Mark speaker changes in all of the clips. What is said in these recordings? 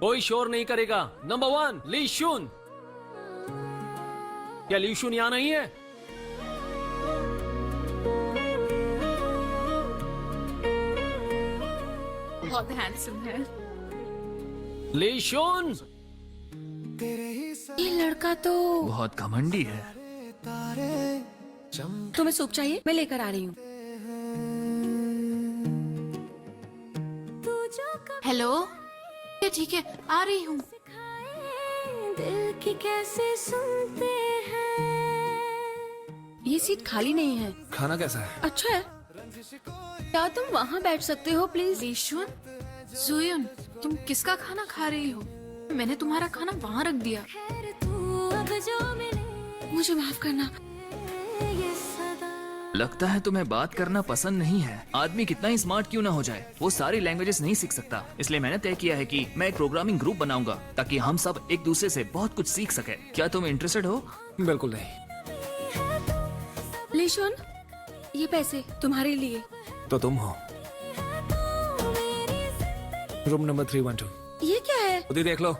Speaker 1: कोई शोर नहीं करेगा। नंबर 1 ली शुन। क्या ली शुन यहाँ नहीं है?
Speaker 2: बहुत हैंडसम है।
Speaker 1: ली शुन।
Speaker 3: ये लड़का तो
Speaker 4: बहुत घमंडी है।
Speaker 3: तुम्हें सूप चाहिए? मैं लेकर आ रही हूँ।
Speaker 2: हेलो, ठीक है आ रही हूँ।
Speaker 3: दिल की कैसे सुनते हैं। ये सीट खाली नहीं है।
Speaker 1: खाना कैसा है?
Speaker 3: अच्छा है। क्या तुम वहाँ बैठ सकते हो प्लीज?
Speaker 2: लीशुन, जुयुन, तुम किसका खाना खा रही हो? मैंने तुम्हारा खाना वहाँ रख दिया।
Speaker 3: मुझे माफ करना।
Speaker 4: लगता है तुम्हें बात करना पसंद नहीं है। आदमी कितना ही स्मार्ट क्यों ना हो जाए, वो सारी लैंग्वेजेस नहीं सीख सकता। इसलिए मैंने तय किया है कि मैं एक प्रोग्रामिंग ग्रुप बनाऊंगा ताकि हम सब एक दूसरे से बहुत कुछ सीख सके। क्या तुम इंटरेस्टेड हो?
Speaker 1: बिल्कुल नहीं।
Speaker 3: लीशुन, ये पैसे तुम्हारे लिए।
Speaker 1: तो तुम हो। Room number 312।
Speaker 3: ये क्या है?
Speaker 1: खुद ही देख लो।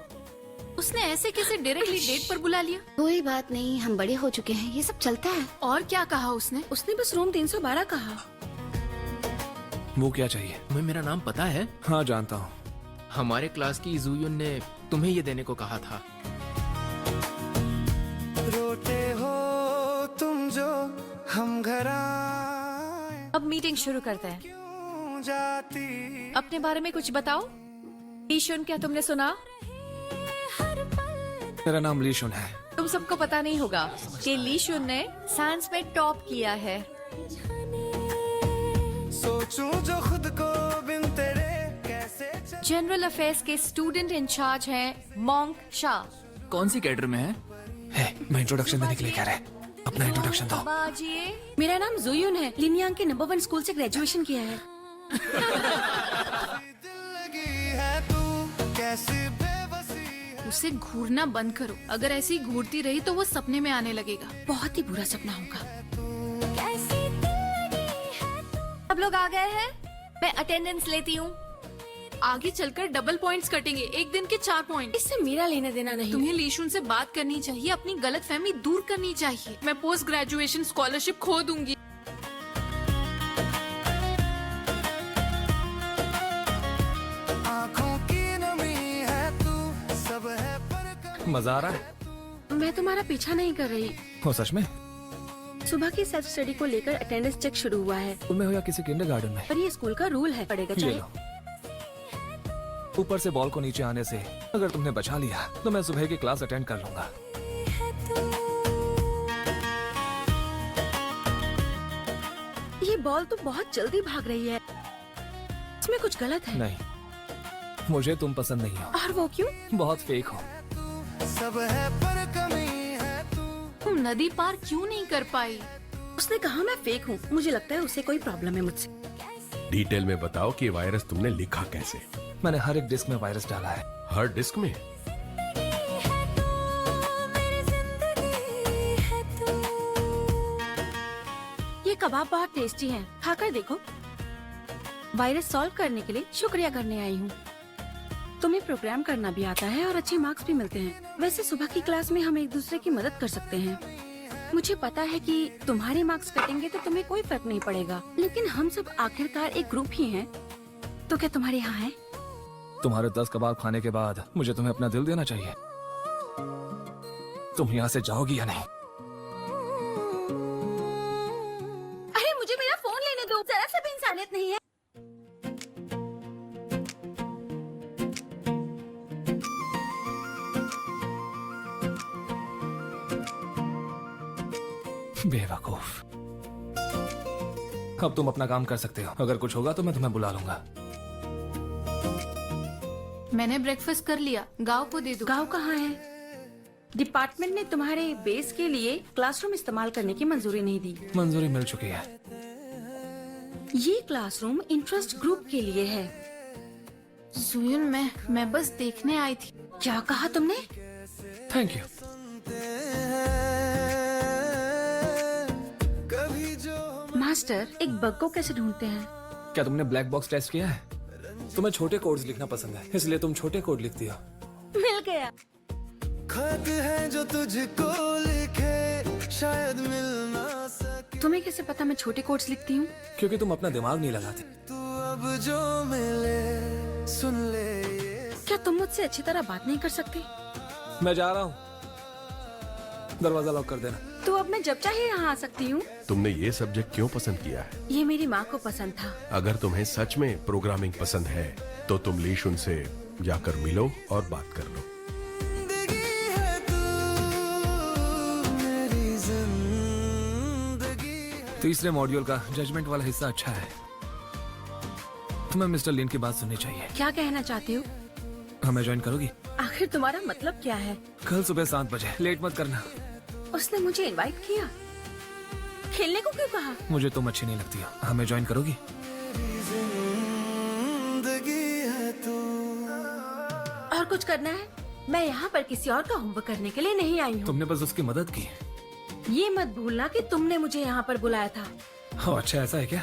Speaker 2: उसने ऐसे कैसे डायरेक्टली डेट पर बुला लिया?
Speaker 5: कोई बात नहीं, हम बड़े हो चुके हैं, ये सब चलता है।
Speaker 2: और क्या कहा उसने?
Speaker 3: उसने बस रूम 312 कहा।
Speaker 1: वो क्या चाहिए?
Speaker 6: तुम्हें मेरा नाम पता है?
Speaker 1: हाँ जानता हूँ।
Speaker 6: हमारे क्लास की जुयुन ने तुम्हें ये देने को कहा था।
Speaker 7: रोते हो तुम जो हम घर आए,
Speaker 8: अब मीटिंग शुरू करते हैं।
Speaker 7: क्यों जाती।
Speaker 8: अपने बारे में कुछ बताओ। ईशुन, क्या तुमने सुना?
Speaker 1: मेरा नाम ली शुन है।
Speaker 8: तुम सबको पता नहीं होगा कि लीशुन ने साइंस में टॉप किया है।
Speaker 7: सोचूं जो खुद को बिन तेरे कैसे चल...
Speaker 8: जनरल अफेयर्स के स्टूडेंट इंचार्ज हैं मोंक शाह।
Speaker 4: कौन सी कैडर में है?
Speaker 1: मैं इंट्रोडक्शन देने के लिए कह रहा है। अपना इंट्रोडक्शन दो।
Speaker 8: बाजिए।
Speaker 3: मेरा नाम जुयुन है। लिनयांग के नंबर 1 स्कूल से ग्रेजुएशन किया है।
Speaker 7: दिल लगी है तू कैसी बेबसी है।
Speaker 2: उसे घूरना बंद करो। अगर ऐसी घूरती रही तो वो सपने में आने लगेगा।
Speaker 3: बहुत ही बुरा सपना होगा।
Speaker 8: सब लोग आ गए हैं? मैं अटेंडेंस लेती हूँ।
Speaker 2: आगे चलकर डबल पॉइंट्स कटेंगे, एक दिन के 4 पॉइंट।
Speaker 3: इससे मेरा लेना देना नहीं।
Speaker 2: तुम्हें लीशुन से बात करनी चाहिए, अपनी गलतफहमी दूर करनी चाहिए। मैं पोस्ट ग्रेजुएशन स्कॉलरशिप खो दूंगी।
Speaker 7: आँखों की नमी है तू, सब है पर
Speaker 1: मजा आ रहा है?
Speaker 3: मैं तुम्हारा पीछा नहीं कर रही।
Speaker 1: हो सच में?
Speaker 3: सुबह की सेल्फ स्टडी को लेकर अटेंडेंस चेक शुरू हुआ है।
Speaker 1: स्कूल में हो या किसी किंडरगार्टन में?
Speaker 3: पर ये स्कूल का रूल है, पड़ेगा
Speaker 1: ये
Speaker 3: चाहिए।
Speaker 1: लो। ऊपर से बॉल को नीचे आने से अगर तुमने बचा लिया तो मैं सुबह की क्लास अटेंड कर लूंगा।
Speaker 3: ये बॉल तो बहुत जल्दी भाग रही है। इसमें कुछ गलत है।
Speaker 1: नहीं, मुझे तुम पसंद नहीं हो।
Speaker 3: और वो क्यों?
Speaker 1: बहुत फेक हो।
Speaker 7: सब है पर कमी है तू।
Speaker 2: तुम नदी पार क्यों नहीं कर पाई?
Speaker 3: उसने कहा मैं फेक हूँ। मुझे लगता है उसे कोई प्रॉब्लम है मुझसे।
Speaker 9: डिटेल में बताओ कि वायरस तुमने लिखा कैसे?
Speaker 1: मैंने हर एक डिस्क में वायरस डाला है।
Speaker 9: हर डिस्क में?
Speaker 3: ये कबाब बहुत टेस्टी हैं। खाकर देखो। वायरस सॉल्व करने के लिए शुक्रिया करने आई हूँ। तुम्हें प्रोग्राम करना भी आता है और अच्छे मार्क्स भी मिलते हैं। वैसे सुबह की क्लास में हम एक दूसरे की मदद कर सकते हैं। मुझे पता है कि तुम्हारे मार्क्स कटेंगे तो तुम्हें कोई फर्क नहीं पड़ेगा, लेकिन हम सब आखिरकार एक ग्रुप ही हैं। तो क्या तुम्हारे यहाँ है?
Speaker 1: तुम्हारे 10 कबाब खाने के बाद मुझे तुम्हें अपना दिल देना चाहिए। तुम यहाँ से जाओगी या नहीं?
Speaker 3: अरे मुझे मेरा फोन लेने दो। जरा सा भी इंसानियत नहीं है।
Speaker 1: बेवकूफ। अब तुम अपना काम कर सकते हो। अगर कुछ होगा तो मैं तुम्हें बुला लूंगा।
Speaker 2: मैंने ब्रेकफास्ट कर लिया, गाँव को दे दो।
Speaker 3: गाँव कहाँ है? डिपार्टमेंट ने तुम्हारे बेस के लिए क्लासरूम इस्तेमाल करने की मंजूरी नहीं दी।
Speaker 1: मंजूरी मिल चुकी है।
Speaker 3: ये क्लासरूम इंटरेस्ट ग्रुप के लिए है।
Speaker 2: जुयुन, मैं बस देखने आई थी।
Speaker 3: क्या कहा तुमने?
Speaker 1: Thank you.
Speaker 3: मास्टर, एक बग को कैसे ढूंढते हैं?
Speaker 1: क्या तुमने ब्लैक बॉक्स टेस्ट किया है? तुम्हें छोटे कोड्स लिखना पसंद है, इसलिए तुम छोटे कोड लिखती हो।
Speaker 3: मिल गया।
Speaker 7: खत है जो तुझको लिखे शायद मिल ना सके।
Speaker 3: तुम्हें कैसे पता मैं छोटे कोट्स लिखती हूँ?
Speaker 1: क्योंकि तुम अपना दिमाग नहीं लगाते।
Speaker 7: तू अब जो मिले सुन ले ये।
Speaker 3: क्या तुम मुझसे अच्छी तरह बात नहीं कर सकते?
Speaker 1: मैं जा रहा हूँ, दरवाजा लॉक कर देना।
Speaker 3: तो अब मैं जब चाहे यहाँ आ सकती हूँ।
Speaker 9: तुमने ये सब्जेक्ट क्यों पसंद किया है?
Speaker 3: ये मेरी माँ को पसंद था।
Speaker 9: अगर तुम्हें सच में प्रोग्रामिंग पसंद है तो तुम लीशुन से जाकर मिलो और बात कर लो।
Speaker 7: जिंदगी है तू मेरी जिंदगी है।
Speaker 1: तीसरे मॉड्यूल का जजमेंट वाला हिस्सा अच्छा है। तुम्हें मिस्टर लिन की बात सुननी चाहिए।
Speaker 3: क्या कहना चाहते हो?
Speaker 1: हमें ज्वाइन करोगी?
Speaker 3: आखिर तुम्हारा मतलब क्या है?
Speaker 1: कल सुबह 7 बजे, लेट मत करना।
Speaker 3: उसने मुझे इनवाइट किया, खेलने को क्यों कहा?
Speaker 1: मुझे तुम अच्छी नहीं लगती हो। हमें ज्वाइन करोगी?
Speaker 7: जिंदगी है तू।
Speaker 3: और कुछ करना है? मैं यहाँ पर किसी और का होमवर्क करने के लिए नहीं आई हूँ।
Speaker 1: तुमने बस उसकी मदद की।
Speaker 3: ये मत भूलना कि तुमने मुझे यहाँ पर बुलाया था।
Speaker 1: ओह, अच्छा ऐसा है क्या?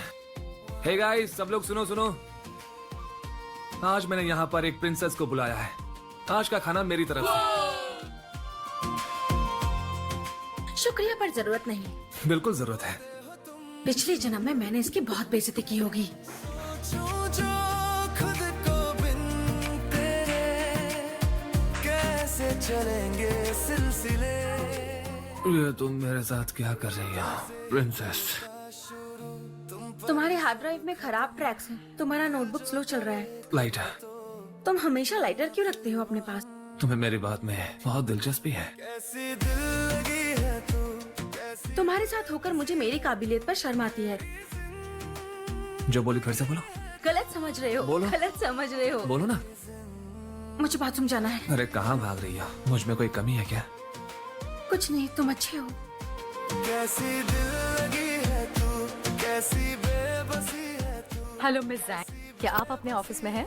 Speaker 1: हे गाइस, सब लोग सुनो सुनो। आज मैंने यहाँ पर एक प्रिंसेस को बुलाया है। आज का खाना मेरी तरफ से।
Speaker 3: शुक्रिया पर जरूरत नहीं।
Speaker 1: बिल्कुल जरूरत है।
Speaker 3: पिछले जन्म में मैंने इसकी बहुत बेइज्जती की होगी।
Speaker 7: सोचो खुद को बिन तेरे कैसे चलेंगे सिलसिले।
Speaker 1: ये तुम मेरे साथ क्या कर रही हो, प्रिंसेस?
Speaker 3: तुम्हारे हार्ड ड्राइव में खराब ट्रैक्स हैं। तुम्हारा नोटबुक स्लो चल रहा है।
Speaker 1: लाइटर।
Speaker 3: तुम हमेशा लाइटर क्यों रखते हो अपने पास?
Speaker 1: तुम्हें मेरी बात में बहुत दिलचस्पी है।
Speaker 7: कैसी दिल लगी है तू कैसी।
Speaker 3: तुम्हारे साथ होकर मुझे मेरी काबिलियत पर शर्म आती है।
Speaker 1: जो बोली फिर से बोलो।
Speaker 3: गलत समझ रहे हो।
Speaker 1: बोलो।
Speaker 3: गलत समझ रहे हो।
Speaker 1: बोलो ना।
Speaker 3: मुझे बाथरूम जाना है।
Speaker 1: अरे कहाँ भाग रही हो? मुझ में कोई कमी है क्या?
Speaker 3: कुछ नहीं, तुम अच्छे हो।
Speaker 7: कैसी दिल लगी है तू कैसी बेबसी है तू।
Speaker 8: हेलो मिस जैंग, क्या आप अपने ऑफिस में हैं?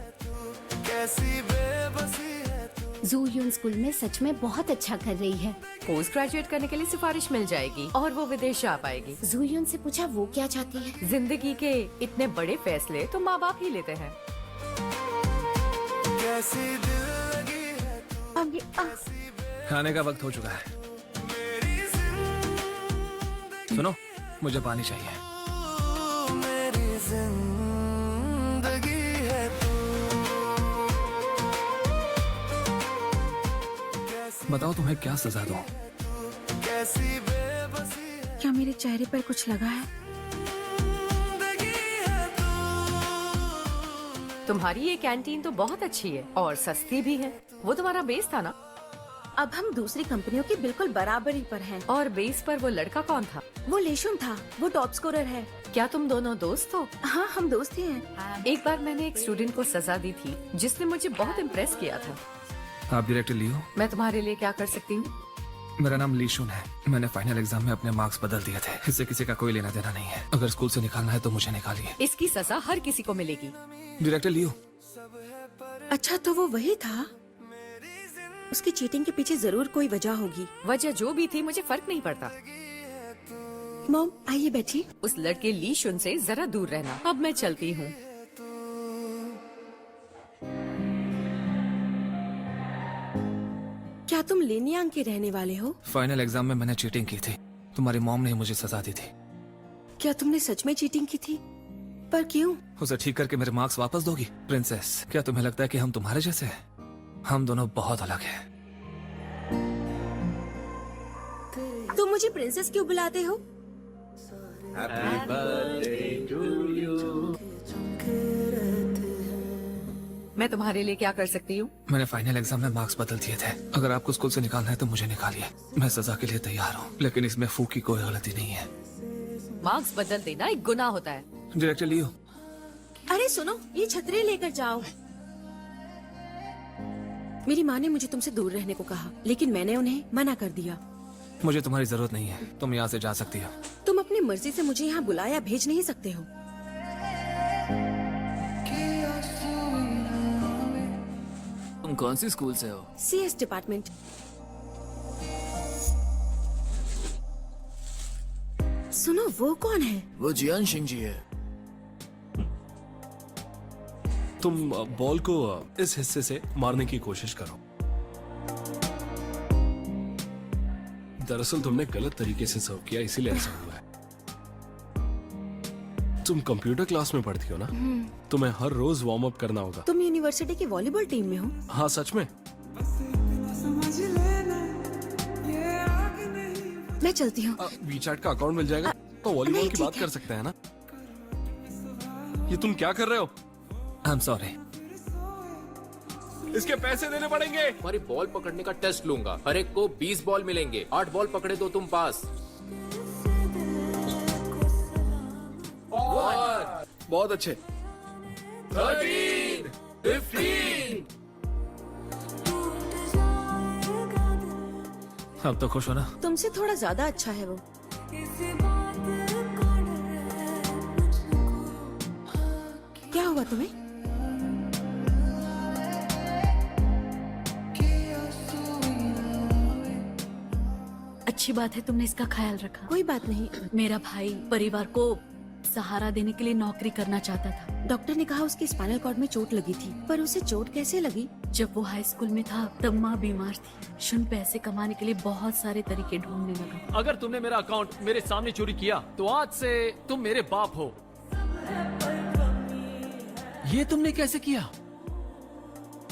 Speaker 7: कैसी बेबसी है तू।
Speaker 5: जू यून स्कूल में सच में बहुत अच्छा कर रही है।
Speaker 8: पोस्ट ग्रेजुएट करने के लिए सिफारिश मिल जाएगी और वो विदेश जा पाएगी।
Speaker 5: जू यून से पूछा वो क्या चाहती है।
Speaker 8: जिंदगी के इतने बड़े फैसले तो माँ बाप ही लेते हैं।
Speaker 7: कैसी दिल लगी है तू
Speaker 3: अब ये
Speaker 1: खाने का वक्त हो चुका है।
Speaker 7: मेरी जिंदगी
Speaker 1: सुनो, मुझे पानी चाहिए।
Speaker 7: मेरी जिंदगी है तू।
Speaker 1: बताओ तुम्हें क्या सजा दूं?
Speaker 7: कैसी बेबसी है
Speaker 3: क्या मेरे चेहरे पर कुछ लगा है?
Speaker 7: जिंदगी है तू।
Speaker 8: तुम्हारी ये कैंटीन तो बहुत अच्छी है और सस्ती भी है। वो तुम्हारा बेस था ना?
Speaker 3: अब हम दूसरी कंपनियों की बिल्कुल बराबरी पर हैं।
Speaker 8: और बेस पर वो लड़का कौन था?
Speaker 3: वो लेशुन था। वो टॉप स्कोरर है।
Speaker 8: क्या तुम दोनों दोस्त हो?
Speaker 3: हाँ, हम दोस्त ही हैं।
Speaker 8: एक बार मैंने एक स्टूडेंट को सजा दी थी जिसने मुझे बहुत इम्प्रेस किया था।
Speaker 1: आप डायरेक्टर लियो।
Speaker 8: मैं तुम्हारे लिए क्या कर सकती हूँ?
Speaker 1: मेरा नाम लीशुन है। मैंने फाइनल एग्जाम में अपने मार्क्स बदल दिए थे। इससे किसी का कोई लेना देना नहीं है। अगर स्कूल से निकालना है तो मुझे निकालिए।
Speaker 8: इसकी सजा हर किसी को मिलेगी।
Speaker 1: डायरेक्टर लियो।
Speaker 3: अच्छा, तो वो वही था। उसकी चीटिंग के पीछे जरूर कोई वजह होगी।
Speaker 8: वजह जो भी थी मुझे फर्क नहीं पड़ता।
Speaker 3: मॉम, आइए बैठिए।
Speaker 8: उस लड़के ली शुन से जरा दूर रहना। अब मैं चलती हूँ।
Speaker 3: क्या तुम लेनियांग के रहने वाले हो?
Speaker 1: फाइनल एग्जाम में मैंने चीटिंग की थी। तुम्हारी मॉम ने मुझे सजा दी थी।
Speaker 3: क्या तुमने सच में चीटिंग की थी? पर क्यों?
Speaker 1: उसे ठीक करके मेरे मार्क्स वापस दोगी? प्रिंसेस, क्या तुम्हें लगता है कि हम तुम्हारे जैसे हैं? हम दोनों बहुत अलग हैं।
Speaker 3: तुम मुझे प्रिंसेस क्यों बुलाते हो?
Speaker 8: मैं तुम्हारे लिए क्या कर सकती हूँ?
Speaker 1: मैंने फाइनल एग्जाम में मार्क्स बदल दिए थे। अगर आपको स्कूल से निकालना है तो मुझे निकालिए। मैं सजा के लिए तैयार हूँ, लेकिन इसमें फू की कोई गलती नहीं है।
Speaker 8: मार्क्स बदल देना एक गुनाह होता है।
Speaker 1: डायरेक्टर लियो।
Speaker 3: अरे सुनो, ये छतरी लेकर जाओ। मेरी माँ ने मुझे तुमसे दूर रहने को कहा, लेकिन मैंने उन्हें मना कर दिया।
Speaker 1: मुझे तुम्हारी जरूरत नहीं है। तुम यहाँ से जा सकती हो।
Speaker 3: तुम अपनी मर्जी से मुझे यहाँ बुलाया भेज नहीं सकते हो।
Speaker 4: तुम कौन सी स्कूल से हो?
Speaker 3: CS department. सुनो, वो कौन है?
Speaker 4: वो जियान सिंह जी है।
Speaker 9: तुम बॉल को इस हिस्से से मारने की कोशिश करो। दरअसल तुमने गलत तरीके से सर्व किया, इसीलिए ऐसा हुआ है। तुम कंप्यूटर क्लास में पढ़ती हो ना, तुम्हें हर रोज वार्म अप करना होगा।
Speaker 3: तुम यूनिवर्सिटी की वॉलीबॉल टीम में हो?
Speaker 9: हाँ सच में।
Speaker 3: मैं चलती हूँ।
Speaker 9: वीचैट का अकाउंट मिल जाएगा तो वॉलीबॉल
Speaker 3: नहीं,
Speaker 9: की
Speaker 3: ठीक
Speaker 9: बात
Speaker 3: है।
Speaker 9: कर सकते हैं ना। ये तुम क्या कर रहे हो?
Speaker 1: I am sorry.
Speaker 9: इसके पैसे देने पड़ेंगे।
Speaker 6: तुम्हारी बॉल पकड़ने का टेस्ट लूंगा। हर एक को 20 बॉल मिलेंगे। 8 बॉल पकड़े तो तुम पास।
Speaker 9: बहुत अच्छे।
Speaker 6: 13, 15।
Speaker 1: अब तो खुश हो ना?
Speaker 3: तुमसे थोड़ा ज्यादा अच्छा है वो। क्या हुआ तुम्हें?
Speaker 8: अच्छी बात है तुमने इसका ख्याल रखा।
Speaker 3: कोई बात नहीं।
Speaker 8: मेरा भाई परिवार को सहारा देने के लिए नौकरी करना चाहता था।
Speaker 3: डॉक्टर ने कहा उसके स्पाइनल कॉर्ड में चोट लगी थी, पर उसे चोट कैसे लगी?
Speaker 8: जब वो हाई स्कूल में था तब माँ बीमार थी। शुन पैसे कमाने के लिए बहुत सारे तरीके ढूंढने लगा।
Speaker 6: अगर तुमने मेरा अकाउंट मेरे सामने चोरी किया तो आज से तुम मेरे बाप हो। ये तुमने कैसे किया?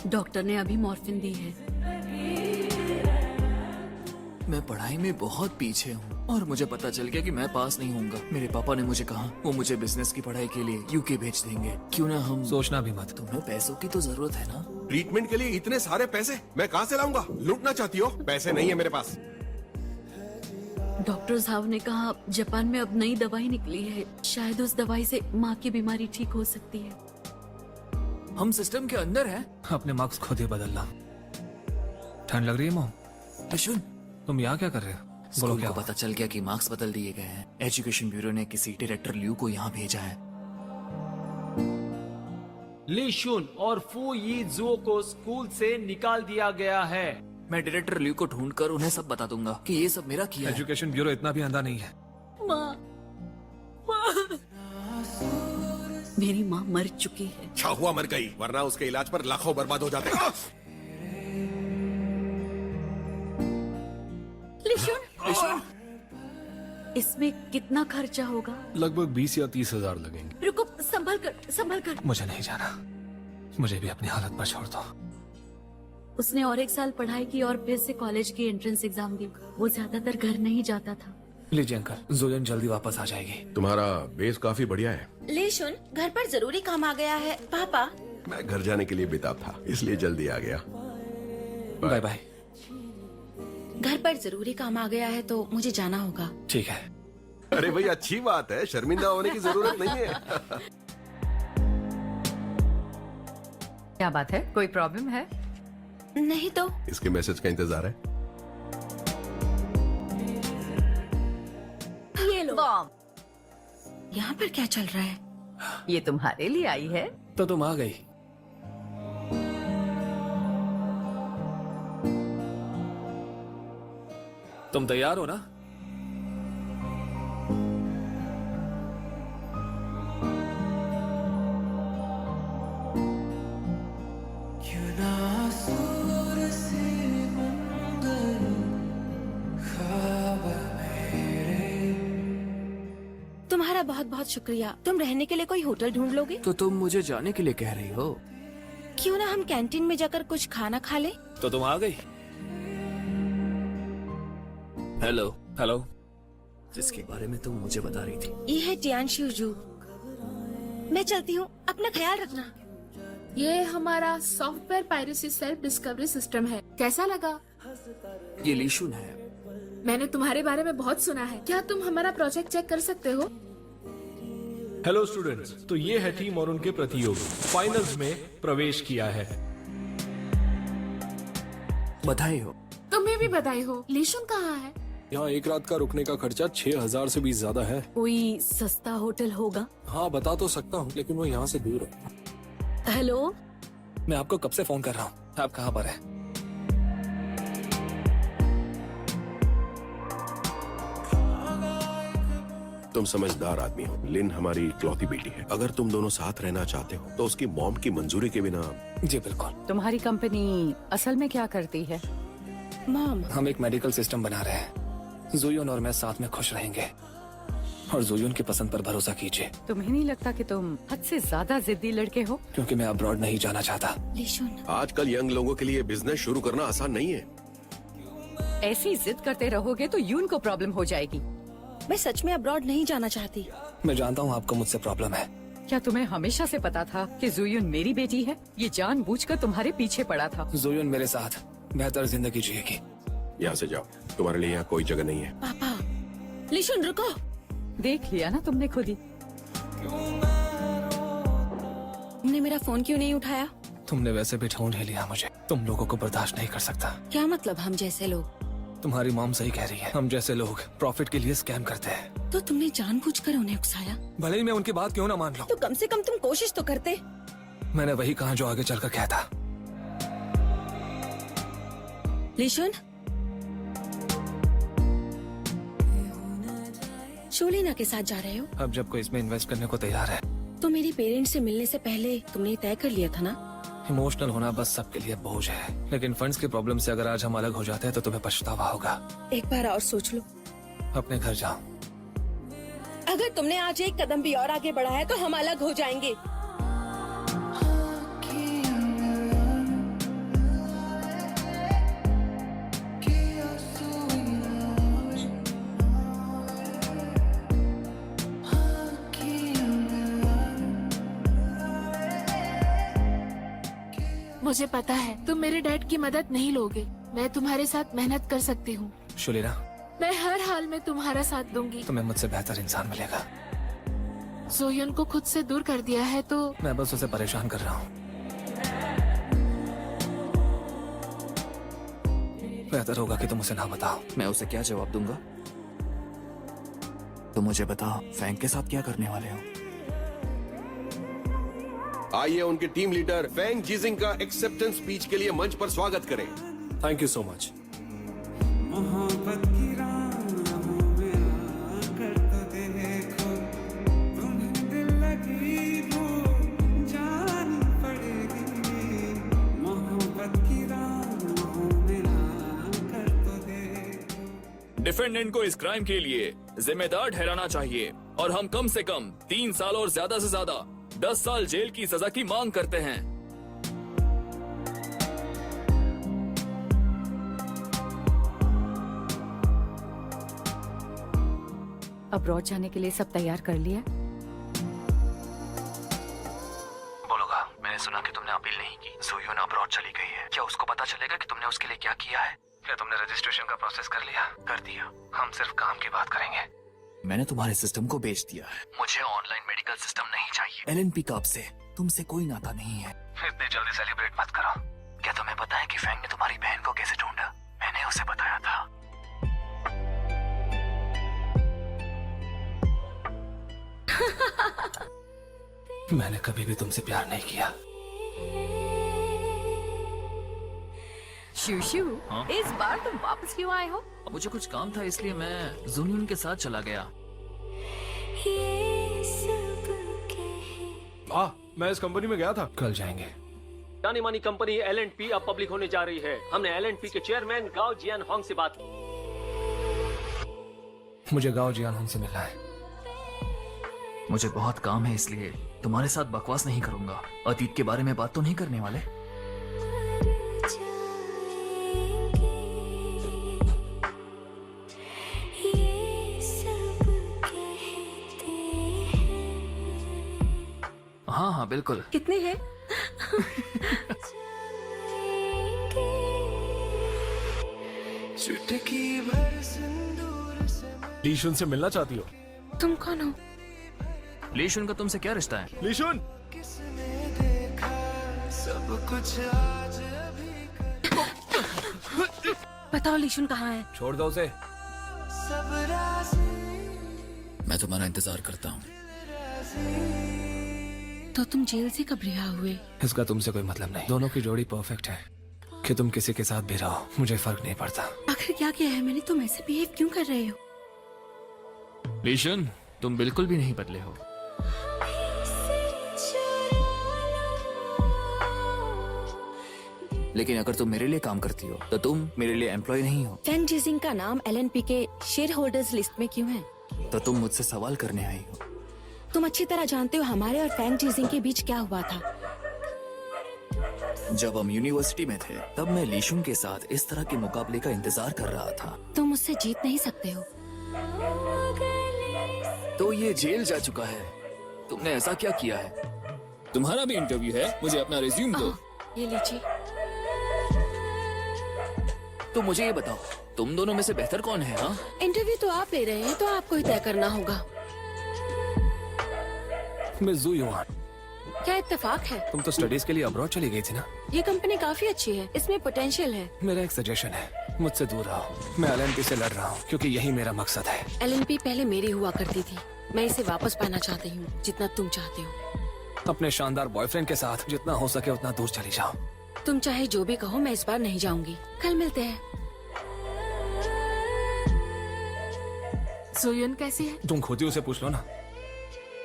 Speaker 8: डॉक्टर ने अभी मॉर्फिन दी है।
Speaker 4: मैं पढ़ाई में बहुत पीछे हूँ और मुझे पता चल गया कि मैं पास नहीं होऊंगा। मेरे पापा ने मुझे कहा वो मुझे बिजनेस की पढ़ाई के लिए यूके भेज देंगे। क्यों ना हम
Speaker 1: सोचना भी मत।
Speaker 4: तुम्हें पैसों की तो जरूरत है ना।
Speaker 9: ट्रीटमेंट के लिए इतने सारे पैसे मैं कहाँ से लाऊंगा? लूटना चाहती हो? पैसे नहीं है मेरे पास।
Speaker 8: डॉक्टर साहब ने कहा जापान में अब नई दवाई निकली है, शायद उस दवाई से माँ की बीमारी ठीक हो सकती है।
Speaker 4: हम सिस्टम के अंदर हैं।
Speaker 1: अपने मार्क्स खुद ही बदलना। ठंड लग रही है मोम?
Speaker 4: अश्विन,
Speaker 1: तुम यहाँ क्या कर रहे हो? बोलो
Speaker 4: स्कूल
Speaker 1: क्या
Speaker 4: को
Speaker 1: हुआ?
Speaker 4: पता चल गया कि मार्क्स बदल दिए गए हैं। एजुकेशन ब्यूरो ने किसी डायरेक्टर ल्यू को यहाँ भेजा है।
Speaker 6: ली शुन और फू यी जुओ को स्कूल से निकाल दिया गया है।
Speaker 4: मैं डायरेक्टर ल्यू को ढूंढकर उन्हें सब बता दूंगा कि ये सब मेरा किया है।
Speaker 1: एजुकेशन ब्यूरो इतना भी अंधा नहीं है।
Speaker 8: मेरी माँ मर चुकी है।
Speaker 9: अच्छा हुआ मर गई, वरना उसके इलाज पर लाखों बर्बाद हो जाते।
Speaker 8: इसमें कितना खर्चा होगा?
Speaker 9: लगभग 20 या 30 हजार लगेंगे।
Speaker 8: रुको, संभल कर।
Speaker 1: मुझे नहीं जाना, मुझे भी अपनी हालत पर छोड़ दो।
Speaker 8: उसने और 1 साल पढ़ाई की और फिर से कॉलेज की एंट्रेंस एग्जाम दी। वो ज्यादातर घर नहीं जाता था।
Speaker 1: लीजिए अंकल, जोयन जल्दी वापस आ जाएगी।
Speaker 9: तुम्हारा बेस काफी बढ़िया है।
Speaker 3: ले सुन, घर पर जरूरी काम आ गया है। पापा,
Speaker 9: मैं घर जाने के लिए बेताब था, इसलिए जल्दी आ गया।
Speaker 1: Bye bye.
Speaker 3: घर पर जरूरी काम आ गया है तो मुझे जाना होगा।
Speaker 1: ठीक है।
Speaker 9: अरे भाई अच्छी बात है, शर्मिंदा होने की जरूरत नहीं है।
Speaker 10: क्या बात है, कोई प्रॉब्लम है?
Speaker 3: नहीं तो।
Speaker 9: इसके मैसेज का इंतजार है।
Speaker 3: ये लो।
Speaker 10: बॉम्ब।
Speaker 3: यहाँ पर क्या चल रहा है?
Speaker 10: ये तुम्हारे लिए आई है।
Speaker 1: तो तुम आ गई। तुम तैयार हो ना?
Speaker 3: तुम्हारा बहुत बहुत शुक्रिया। तुम रहने के लिए कोई होटल ढूंढ लोगे?
Speaker 4: तो तुम मुझे जाने के लिए कह रही हो?
Speaker 3: क्यों ना हम कैंटीन में जाकर कुछ खाना खा ले?
Speaker 1: तो तुम आ गई।
Speaker 4: हेलो।
Speaker 1: हेलो।
Speaker 4: जिसके बारे में तुम मुझे बता रही थी।
Speaker 3: ये है टियानशु जू। मैं चलती हूँ, अपना ख्याल रखना।
Speaker 2: ये हमारा software piracy self discovery system है। कैसा लगा?
Speaker 4: ये लीशुन है।
Speaker 2: मैंने तुम्हारे बारे में बहुत सुना है। क्या तुम हमारा प्रोजेक्ट चेक कर सकते हो?
Speaker 11: हेलो स्टूडेंट्स, तो ये है टीम और उनके प्रतियोगी फाइनल्स में प्रवेश किया है।
Speaker 4: बधाई हो।
Speaker 2: तुम्हें भी बधाई हो। लीशुन कहाँ है?
Speaker 11: यहाँ एक रात का रुकने का खर्चा 6000 से भी ज्यादा है।
Speaker 8: कोई सस्ता होटल होगा?
Speaker 11: हाँ बता तो सकता हूँ, लेकिन वो यहाँ से दूर है।
Speaker 8: हेलो,
Speaker 1: मैं आपको कब से फोन कर रहा हूँ, आप कहाँ पर है?
Speaker 9: तुम समझदार आदमी हो। लिन हमारी इकलौती बेटी है। अगर तुम दोनों साथ रहना चाहते हो तो उसकी मॉम की मंजूरी के बिना।
Speaker 1: जी बिल्कुल।
Speaker 10: तुम्हारी कंपनी असल में क्या करती है?
Speaker 3: मॉम,
Speaker 1: हम एक मेडिकल सिस्टम बना रहे हैं जुयन और मैं साथ में खुश रहेंगे और जुयन की पसंद पर भरोसा कीजिए,
Speaker 10: तुम्हें नहीं लगता कि तुम हद से ज्यादा जिद्दी लड़के हो?
Speaker 1: क्योंकि मैं अब्रॉड नहीं जाना चाहता।
Speaker 3: लिशुन,
Speaker 9: आजकल यंग लोगों के लिए बिजनेस शुरू करना आसान नहीं है।
Speaker 10: ऐसी जिद करते रहोगे तो यून को प्रॉब्लम हो जाएगी।
Speaker 3: मैं सच में अब्रॉड नहीं जाना चाहती।
Speaker 1: मैं जानता हूँ आपको मुझसे प्रॉब्लम है।
Speaker 10: क्या तुम्हें हमेशा से पता था कि जुयून मेरी बेटी है? ये जानबूझकर तुम्हारे पीछे पड़ा था।
Speaker 1: जुयन मेरे साथ बेहतर जिंदगी जिएगी।
Speaker 9: यहाँ से जाओ, तुम्हारे लिए यहाँ कोई जगह नहीं है।
Speaker 3: पापा, लिशुन रुको।
Speaker 10: देख लिया ना तुमने खुद ही।
Speaker 3: तुमने मेरा फोन क्यों नहीं उठाया?
Speaker 1: तुमने वैसे भी ढूंढ ही लिया मुझे। तुम लोगों को बर्दाश्त नहीं कर सकता।
Speaker 3: क्या मतलब हम जैसे लोग?
Speaker 1: तुम्हारी मॉम सही कह रही है, हम जैसे लोग प्रॉफिट के लिए स्कैम करते हैं।
Speaker 3: तो तुमने जानबूझकर उन्हें उकसाया?
Speaker 1: भले ही मैं उनकी बात क्यों ना मान लूं।
Speaker 3: तो कम से कम तुम कोशिश तो करते।
Speaker 1: मैंने वही कहा जो आगे चलकर कहता।
Speaker 3: लिशुन, शोलिना के साथ जा रहे हो?
Speaker 1: अब जब कोई इसमें इन्वेस्ट करने को तैयार है
Speaker 3: तो मेरी पेरेंट्स से मिलने से पहले तुमने तय कर लिया था ना?
Speaker 1: इमोशनल होना बस सबके लिए बोझ है, लेकिन फंड्स के प्रॉब्लम से अगर आज हम अलग हो जाते हैं तो तुम्हें पछतावा होगा।
Speaker 3: एक बार और सोच लो।
Speaker 1: अपने घर जाओ।
Speaker 3: अगर तुमने आज एक कदम भी और आगे बढ़ाया तो हम अलग हो जाएंगे।
Speaker 2: मुझे पता है तुम मेरे डैड की मदद नहीं लोगे। मैं तुम्हारे साथ मेहनत कर सकती हूँ।
Speaker 1: शुलिना,
Speaker 2: मैं हर हाल में तुम्हारा साथ दूंगी।
Speaker 1: तुम्हें मुझसे बेहतर इंसान मिलेगा।
Speaker 2: जोयन को खुद से दूर कर दिया है तो
Speaker 1: मैं बस उसे परेशान कर रहा हूँ। बेहतर होगा कि तुम उसे ना बताओ।
Speaker 4: मैं उसे क्या जवाब दूंगा? तो मुझे बताओ, फैंक के साथ क्या करने वाले हो?
Speaker 9: आइए उनके टीम लीडर फेंग जीजिंग का एक्सेप्टेंस स्पीच के लिए मंच पर स्वागत करें।
Speaker 11: Thank you so much.
Speaker 4: Defendant को इस क्राइम के लिए जिम्मेदार ठहराना चाहिए और हम कम से कम 3 साल और ज्यादा से ज्यादा 10 साल जेल की सजा की मांग करते हैं।
Speaker 10: अब्रॉड जाने के लिए सब तैयार कर लिया?
Speaker 4: बोलोगा, मैंने सुना कि तुमने अपील नहीं की। जुयून अब्रॉड चली गई है। क्या उसको पता चलेगा कि तुमने उसके लिए क्या किया है?
Speaker 1: क्या तुमने रजिस्ट्रेशन का प्रोसेस कर लिया?
Speaker 4: कर दिया।
Speaker 1: हम सिर्फ काम की बात करेंगे।
Speaker 4: मैंने तुम्हारे सिस्टम को बेच दिया है। मुझे ऑनलाइन मेडिकल सिस्टम नहीं चाहिए। एलएनपी का आपसे तुमसे कोई नाता नहीं है।
Speaker 1: इतनी जल्दी सेलिब्रेट मत करो।
Speaker 4: क्या तुम्हें पता है कि फैंग ने तुम्हारी बहन को कैसे ढूंढा? मैंने उसे बताया था।
Speaker 1: मैंने कभी भी तुमसे प्यार नहीं किया।
Speaker 10: शूशू,
Speaker 4: हाँ?
Speaker 10: इस बार तुम वापस क्यों आए हो?
Speaker 4: मुझे कुछ काम था इसलिए मैं जुनून के साथ चला गया।
Speaker 11: मैं इस कंपनी में गया था।
Speaker 1: कल जाएंगे।
Speaker 6: जानी मानी कंपनी L&P अब पब्लिक होने जा रही है। हमने L&P के चेयरमैन गाओ जियान होंग से बात की।
Speaker 1: मुझे गाओ जियान होंग से मिलना है।
Speaker 4: मुझे बहुत काम है इसलिए तुम्हारे साथ बकवास नहीं करूंगा। अतीत के बारे में बात तो नहीं करने वाले। हाँ हाँ बिल्कुल।
Speaker 3: कितने हैं?
Speaker 7: चुटकी भर सिंदूर से
Speaker 11: लीशुन से मिलना चाहती हो?
Speaker 3: तुम कौन हो?
Speaker 4: लीशुन का तुमसे क्या रिश्ता है?
Speaker 11: लीशुन,
Speaker 7: किसने देखा सब कुछ आज अभी
Speaker 3: बताओ लिशुन कहाँ है?
Speaker 1: छोड़ दो उसे।
Speaker 7: सब राज़ी
Speaker 4: मैं तुम्हारा इंतजार करता हूँ।
Speaker 3: तो तुम जेल से कब रिहा हुए?
Speaker 1: इसका तुमसे कोई मतलब नहीं। दोनों की जोड़ी परफेक्ट है। कि तुम किसी के साथ भी रहो, मुझे फर्क नहीं पड़ता।
Speaker 3: आखिर क्या किया है मैंने? तुम ऐसे बिहेव क्यों कर रहे हो?
Speaker 4: लीशुन, तुम बिल्कुल भी नहीं बदले हो। लेकिन अगर तुम मेरे लिए काम करती हो तो तुम मेरे लिए एम्प्लॉय नहीं हो।
Speaker 3: फैंग जीजिंग का नाम LNP के शेयर होल्डर्स लिस्ट में क्यों है?
Speaker 4: तो तुम मुझसे सवाल करने आई हो।
Speaker 3: तुम अच्छी तरह जानते हो हमारे और फैंग जीजिंग के बीच क्या हुआ था।
Speaker 4: जब हम यूनिवर्सिटी में थे तब मैं लीशुन के साथ इस तरह के मुकाबले का इंतजार कर रहा था।
Speaker 3: तुम मुझसे जीत नहीं सकते हो।
Speaker 4: तो ये जेल जा चुका है, तुमने ऐसा क्या किया है? तुम्हारा भी इंटरव्यू है, मुझे अपना रिज्यूम दो।
Speaker 3: ये लीजिए।
Speaker 4: तो मुझे ये बताओ, तुम दोनों में से बेहतर कौन है? हाँ,
Speaker 3: इंटरव्यू तो आप ले रहे हैं, तो आपको ही तय करना होगा।
Speaker 1: मिस जू युआन,
Speaker 3: क्या इत्तेफाक है?
Speaker 1: तुम तो स्टडीज के लिए अब्रॉड चली गई थी ना?
Speaker 3: ये कंपनी काफी अच्छी है, इसमें पोटेंशियल है।
Speaker 1: मेरा एक सजेशन है, मुझसे दूर रहो। मैं LNP से लड़ रहा हूँ क्योंकि यही मेरा मकसद है।
Speaker 3: LNP पहले मेरी हुआ करती थी, मैं इसे वापस पाना चाहती हूँ, जितना तुम चाहते हो।
Speaker 1: अपने शानदार बॉयफ्रेंड के साथ जितना हो सके उतना दूर चली जाओ।
Speaker 3: तुम चाहे जो भी कहो, मैं इस बार नहीं जाऊंगी। कल मिलते हैं।
Speaker 2: सोयन कैसी है?
Speaker 1: तुम खुद ही उसे पूछ लो ना।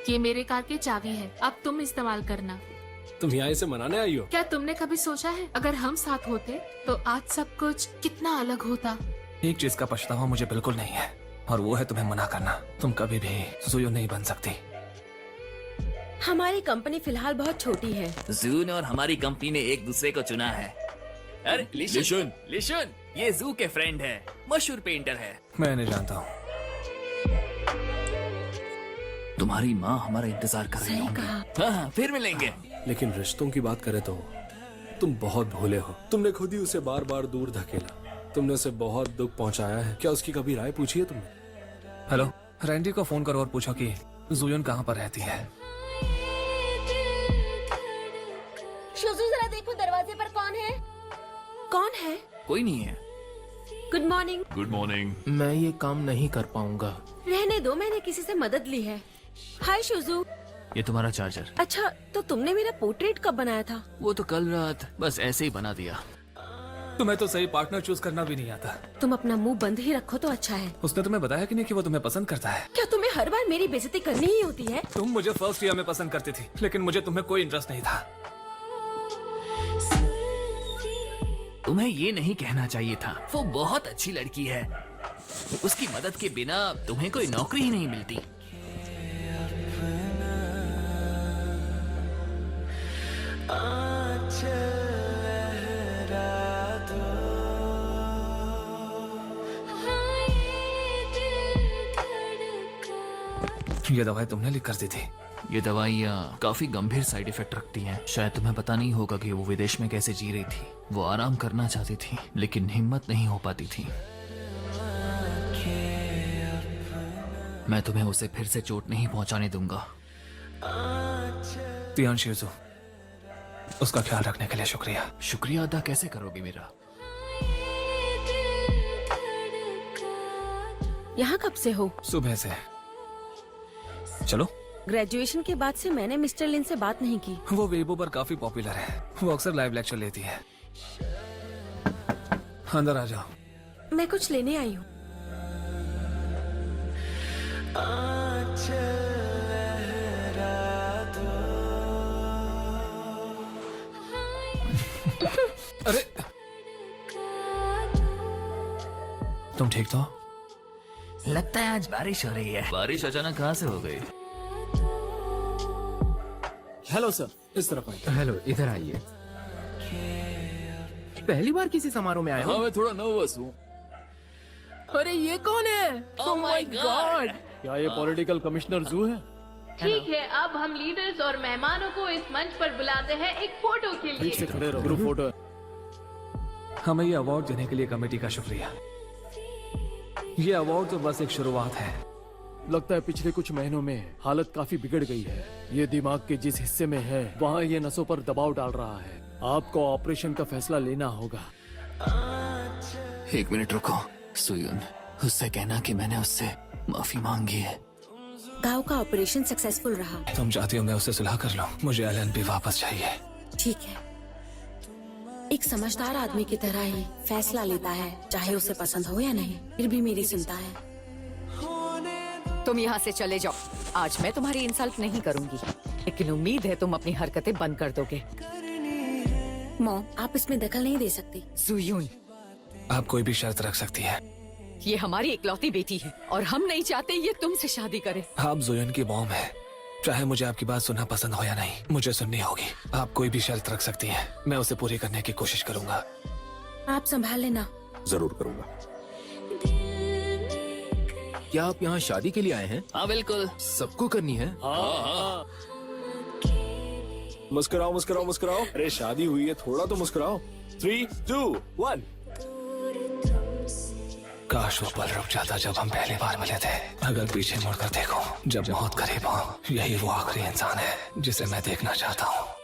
Speaker 2: ये मेरे कार की चाबी है, अब तुम इस्तेमाल करना।
Speaker 11: तुम यहाँ इसे मनाने आई हो?
Speaker 2: क्या तुमने कभी सोचा है अगर हम साथ होते तो आज सब कुछ कितना अलग होता?
Speaker 1: एक चीज का पछतावा मुझे बिल्कुल नहीं है, और वो है तुम्हें मना करना। तुम कभी भी जुयो नहीं बन सकती।
Speaker 3: हमारी कंपनी फिलहाल बहुत छोटी है।
Speaker 4: जू ने और हमारी कंपनी ने एक दूसरे को चुना है। अरे लिशुन, ये जू के फ्रेंड है, मशहूर पेंटर है।
Speaker 1: मैं नहीं जानता हूँ।
Speaker 4: तुम्हारी माँ हमारा इंतजार कर रही होंगी। हाँ, फिर मिलेंगे।
Speaker 11: लेकिन रिश्तों की बात करें तो तुम बहुत भोले हो। तुमने खुद ही उसे बार बार दूर धकेला। तुमने उसे बहुत दुख पहुंचाया है। क्या उसकी कभी राय पूछी है तुमने?
Speaker 1: हेलो, रैंडी को फोन करो और पूछो कि जुयोन कहाँ पर रहती है।
Speaker 3: शुजू, जरा देखो दरवाजे पर कौन है? कौन है?
Speaker 4: कोई नहीं है।
Speaker 3: Good morning.
Speaker 12: Good morning.
Speaker 11: मैं ये काम नहीं कर पाऊंगा।
Speaker 3: रहने दो, मैंने किसी से मदद ली है। हाय शुजू।
Speaker 4: ये तुम्हारा चार्जर।
Speaker 3: अच्छा, तो तुमने मेरा पोर्ट्रेट कब बनाया था?
Speaker 4: वो तो कल रात बस ऐसे ही बना दिया।
Speaker 1: तुम्हें तो सही पार्टनर चूज करना भी नहीं आता।
Speaker 3: तुम अपना मुंह बंद ही रखो तो अच्छा है।
Speaker 1: उसने तुम्हें बताया कि नहीं कि वो तुम्हें पसंद करता है?
Speaker 3: क्या तुम्हें हर बार मेरी बेइज्जती करनी ही होती है?
Speaker 1: तुम मुझे फर्स्ट ईयर में पसंद करती थी, लेकिन मुझे तुम्हें कोई इंटरेस्ट नहीं था।
Speaker 4: तुम्हें ये नहीं कहना चाहिए था। वो बहुत अच्छी लड़की है, उसकी मदद के बिना तुम्हें कोई नौकरी ही नहीं मिलती।
Speaker 1: ये दवाई तुमने लिख कर दी थी?
Speaker 4: ये दवाइयाँ काफी गंभीर साइड इफेक्ट रखती हैं। शायद तुम्हें पता नहीं होगा कि वो विदेश में कैसे जी रही थी। वो आराम करना चाहती थी, लेकिन हिम्मत नहीं हो पाती थी। मैं तुम्हें उसे फिर से चोट नहीं पहुंचाने दूंगा।
Speaker 1: तियानशीजू, उसका ख्याल रखने के लिए शुक्रिया।
Speaker 4: शुक्रिया अदा कैसे करोगे मेरा?
Speaker 3: यहाँ कब से हो?
Speaker 1: सुबह से। चलो।
Speaker 3: ग्रेजुएशन के बाद से मैंने मिस्टर लिन से बात नहीं की।
Speaker 1: वो वेबो पर काफी पॉपुलर है। वो अक्सर लाइव लेक्चर लेती है। अंदर आ जाओ।
Speaker 3: मैं कुछ लेने आई हूँ।
Speaker 1: अरे, तुम ठीक तो?
Speaker 4: लगता है आज बारिश हो रही है। बारिश अचानक कहाँ से हो गई?
Speaker 11: हेलो सर, इस तरफ आइए।
Speaker 13: हेलो, इधर आइए। पहली बार किसी समारोह में आए हो?
Speaker 4: हाँ, मैं थोड़ा नर्वस हूँ।
Speaker 13: अरे ये कौन है?
Speaker 4: Oh my God!
Speaker 11: क्या ये पॉलिटिकल कमिश्नर जू है?
Speaker 2: ठीक है, अब हम लीडर्स और मेहमानों को इस मंच पर बुलाते हैं एक फोटो के लिए।
Speaker 11: ठीक से खड़े रहो, ग्रुप फोटो है।
Speaker 1: हमें ये अवार्ड देने के लिए कमेटी का शुक्रिया। ये अवार्ड तो बस एक शुरुआत है।
Speaker 11: लगता है पिछले कुछ महीनों में हालत काफी बिगड़ गई है। ये दिमाग के जिस हिस्से में है वहाँ ये नसों पर दबाव डाल रहा है। आपको ऑपरेशन का फैसला लेना होगा।
Speaker 4: एक मिनट रुको सुयुन, उससे कहना कि मैंने उससे माफी मांगी है।
Speaker 3: गाँव का ऑपरेशन सक्सेसफुल रहा।
Speaker 1: तुम चाहती हो मैं उससे सुलह कर लूं? मुझे LNP वापस चाहिए।
Speaker 3: ठीक है, एक समझदार आदमी की तरह ही फैसला लेता है, चाहे उसे पसंद हो या नहीं, फिर भी मेरी सुनता है।
Speaker 10: तुम यहाँ से चले जाओ। आज मैं तुम्हारी इंसल्ट नहीं करूंगी, लेकिन उम्मीद है तुम अपनी हरकतें बंद कर दोगे।
Speaker 3: मॉम, आप इसमें दखल नहीं दे सकती।
Speaker 10: जुयून,
Speaker 1: आप कोई भी शर्त रख सकती है।
Speaker 10: ये हमारी इकलौती बेटी है और हम नहीं चाहते ये तुमसे शादी करे।
Speaker 1: आप जुयन की मॉम है, चाहे मुझे आपकी बात सुनना पसंद हो या नहीं, मुझे सुननी होगी। आप कोई भी शर्त रख सकती हैं, मैं उसे पूरी करने की कोशिश करूंगा।
Speaker 3: आप संभाल लेना।
Speaker 9: जरूर करूंगा।
Speaker 13: क्या आप यहाँ शादी के लिए आए हैं?
Speaker 4: हाँ बिल्कुल।
Speaker 13: सबको करनी है?
Speaker 11: मुस्कुराओ मुस्कुराओ मुस्कुराओ। अरे शादी हुई है, थोड़ा तो मुस्कुराओ। 3, 2, 1।
Speaker 1: काश वो पल रुक जाता जब हम पहली बार मिले थे। अगर पीछे मुड़कर देखो, जब मौत करीब हो, यही वो आखिरी इंसान है जिसे मैं देखना चाहता हूँ।